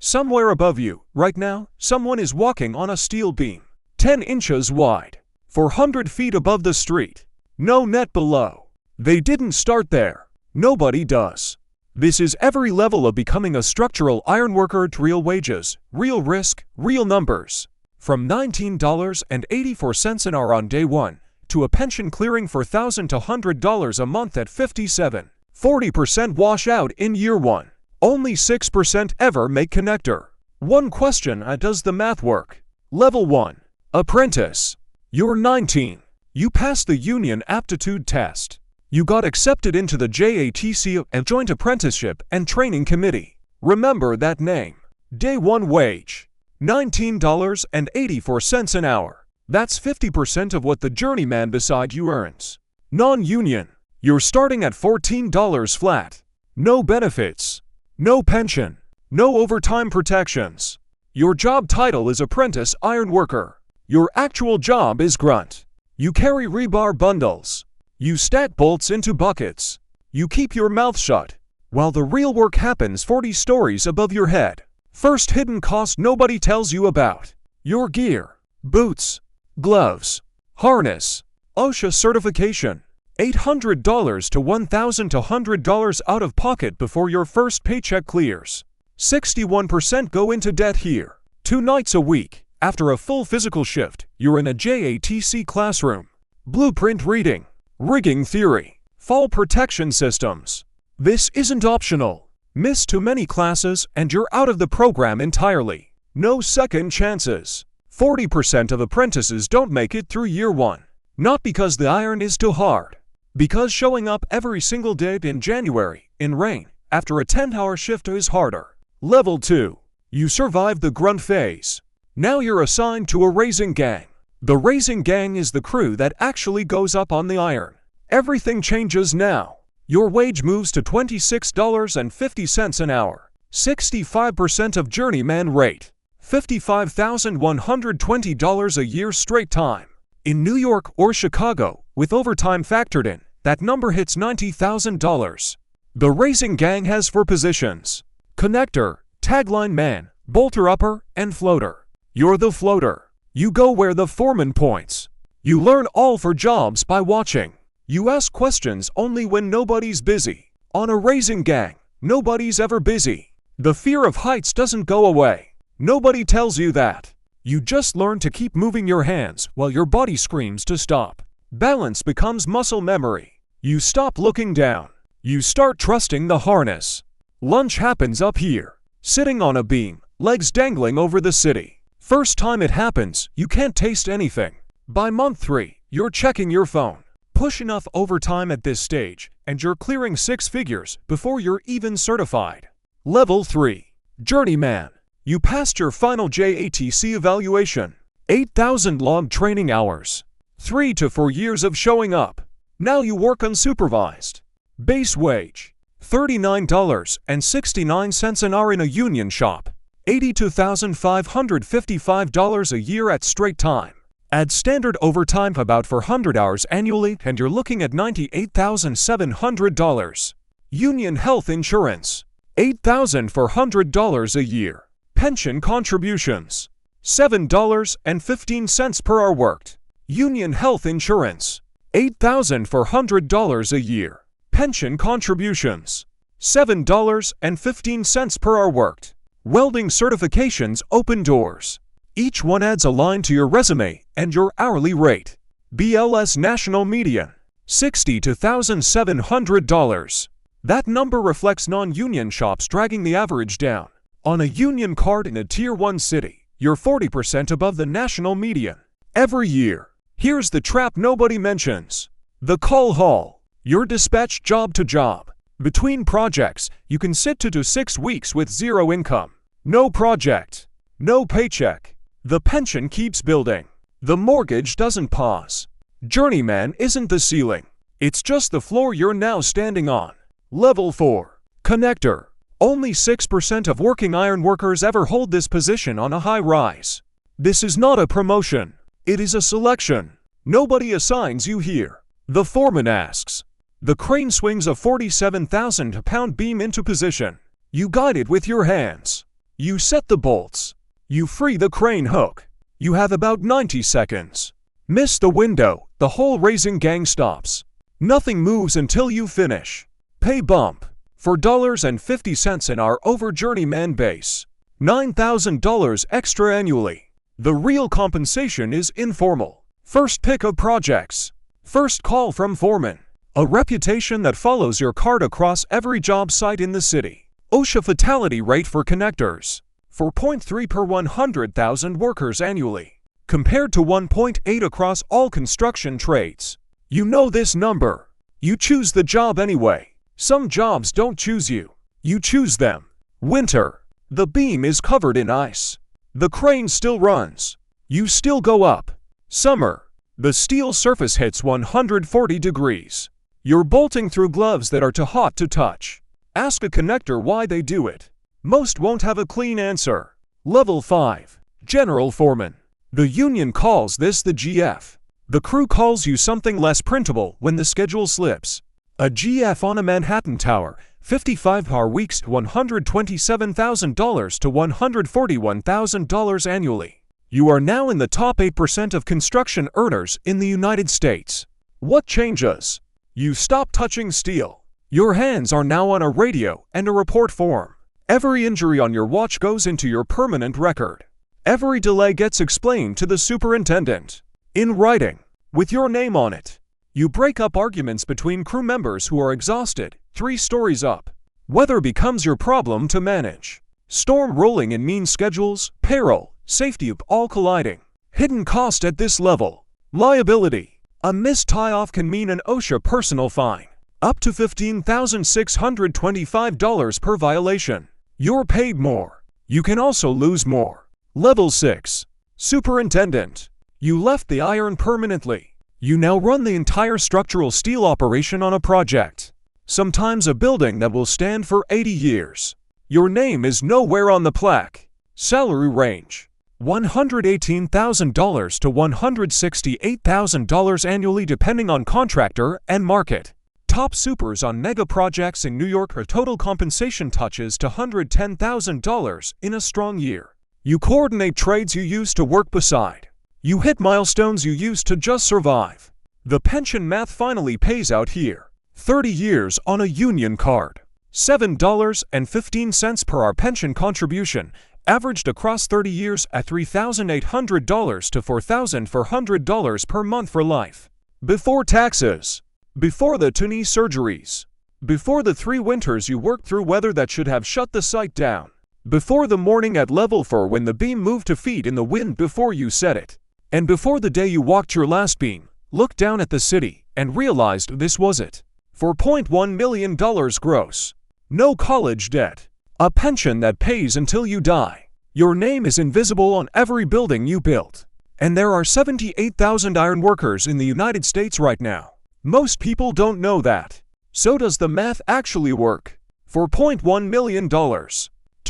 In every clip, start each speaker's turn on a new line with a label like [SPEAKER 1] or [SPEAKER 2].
[SPEAKER 1] Somewhere above you, right now, someone is walking on a steel beam, 10 inches wide, 400 feet above the street. No net below. They didn't start there. Nobody does. This is every level of becoming a structural ironworker at real wages, real risk, real numbers. From $19.84 an hour on day one, to a pension clearing $4,000 to $100 a month at 57. 40% wash out in year one. Only 6% ever make connector. One question: does the math work? Level 1. Apprentice. You're 19. You passed the union aptitude test. You got accepted into the JATC, a Joint Apprenticeship and Training Committee. Remember that name. Day 1 wage: $19.84 an hour. That's 50% of what the journeyman beside you earns. Non-union. You're starting at $14 flat. No benefits. No pension. No overtime protections. Your job title is Apprentice Ironworker. Your actual job is grunt. You carry rebar bundles. You stack bolts into buckets. You keep your mouth shut, while the real work happens 40 stories above your head. First hidden cost nobody tells you about: your gear, boots, gloves, harness, OSHA certification. $800 to $1,200 out of pocket before your first paycheck clears. 61% go into debt here. 2 nights a week, after a full physical shift, you're in a JATC classroom. Blueprint reading, rigging theory, fall protection systems. This isn't optional. Miss too many classes and you're out of the program entirely. No second chances. 40% of apprentices don't make it through year one. Not because the iron is too hard. Because showing up every single day in January, in rain, after a 10-hour shift is harder. Level 2. You survived the grunt phase. Now you're assigned to a raising gang. The raising gang is the crew that actually goes up on the iron. Everything changes now. Your wage moves to $26.50 an hour. 65% of journeyman rate. $55,120 a year straight time. In New York or Chicago, with overtime factored in, that number hits $90,000. The raising gang has 4 positions: connector, tagline man, bolter upper, and floater. You're the floater. You go where the foreman points. You learn all 4 jobs by watching. You ask questions only when nobody's busy. On a raising gang, nobody's ever busy. The fear of heights doesn't go away. Nobody tells you that. You just learn to keep moving your hands while your body screams to stop. Balance becomes muscle memory. You stop looking down. You start trusting the harness. Lunch happens up here, sitting on a beam, legs dangling over the city. First time it happens, you can't taste anything. By month 3, you're checking your phone. Push enough overtime at this stage, and you're clearing 6 figures before you're even certified. Level 3. Journeyman. You passed your final JATC evaluation. 8,000 logged training hours. 3 to 4 years of showing up. Now you work unsupervised. Base wage: $39.69 an hour in a union shop. $82,555 a year at straight time. Add standard overtime about 400 hours annually and you're looking at $98,700. Union health insurance: $8,400 a year. Pension contributions: $7.15 per hour worked. Union health insurance: $8,400 a year. Pension contributions: $7.15 per hour worked. Welding certifications open doors. Each one adds a line to your resume and your hourly rate. BLS national median: $62,700. That number reflects non-union shops dragging the average down. On a union card in a Tier 1 city, you're 40% above the national median. Every year. Here's the trap nobody mentions: the call haul. You're dispatched job to job. Between projects, you can sit 2 to 6 weeks with 0 income. No project. No paycheck. The pension keeps building. The mortgage doesn't pause. Journeyman isn't the ceiling. It's just the floor you're now standing on. Level 4. Connector. Only 6% of working ironworkers ever hold this position on a high rise. This is not a promotion. It is a selection. Nobody assigns you here. The foreman asks. The crane swings a 47,000-pound beam into position. You guide it with your hands. You set the bolts. You free the crane hook. You have about 90 seconds. Miss the window, the whole raising gang stops. Nothing moves until you finish. Pay bump. $4.50 in our over journeyman base. $9,000 extra annually. The real compensation is informal. First pick of projects. First call from foreman. A reputation that follows your card across every job site in the city. OSHA fatality rate for connectors. 4.3 per 100,000 workers annually, compared to 1.8 across all construction trades. You know this number. You choose the job anyway. Some jobs don't choose you. You choose them. Winter. The beam is covered in ice. The crane still runs. You still go up. Summer. The steel surface hits 140 degrees. You're bolting through gloves that are too hot to touch. Ask a connector why they do it. Most won't have a clean answer. Level 5. General Foreman. The union calls this the GF. The crew calls you something less printable when the schedule slips. A GF on a Manhattan tower, 55-hour weeks, $127,000 to $141,000 annually. You are now in the top 8% of construction earners in the United States. What changes? You stop touching steel. Your hands are now on a radio and a report form. Every injury on your watch goes into your permanent record. Every delay gets explained to the superintendent. In writing, with your name on it. You break up arguments between crew members who are exhausted, 3 stories up. Weather becomes your problem to manage. Storm rolling in mean schedules, payroll, safety all colliding. Hidden cost at this level. Liability. A missed tie-off can mean an OSHA personal fine. Up to $15,625 per violation. You're paid more. You can also lose more. Level 6. Superintendent. You left the iron permanently. You now run the entire structural steel operation on a project. Sometimes a building that will stand for 80 years. Your name is nowhere on the plaque. Salary range. $118,000 to $168,000 annually depending on contractor and market. Top supers on mega projects in New York are total compensation touches to $110,000 in a strong year. You coordinate trades you used to work beside. You hit milestones you used to just survive. The pension math finally pays out here. 30 years on a union card. $7.15 per hour pension contribution, averaged across 30 years at $3,800 to $4,400 per month for life. Before taxes. Before the 2 knee surgeries. Before the 3 winters you worked through weather that should have shut the site down. Before the morning at level 4 when the beam moved to feet in the wind before you set it. And before the day you walked your last beam, looked down at the city, and realized this was it. $4.1 million gross. No college debt. A pension that pays until you die. Your name is invisible on every building you built. And there are 78,000 ironworkers in the United States right now. Most people don't know that. So does the math actually work? $4.1 million. 2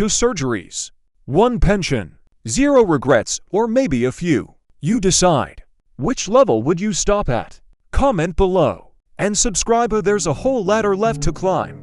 [SPEAKER 1] surgeries. 1 pension. 0 regrets, or maybe a few. You decide. Which level would you stop at? Comment below. And subscribe, there's a whole ladder left to climb.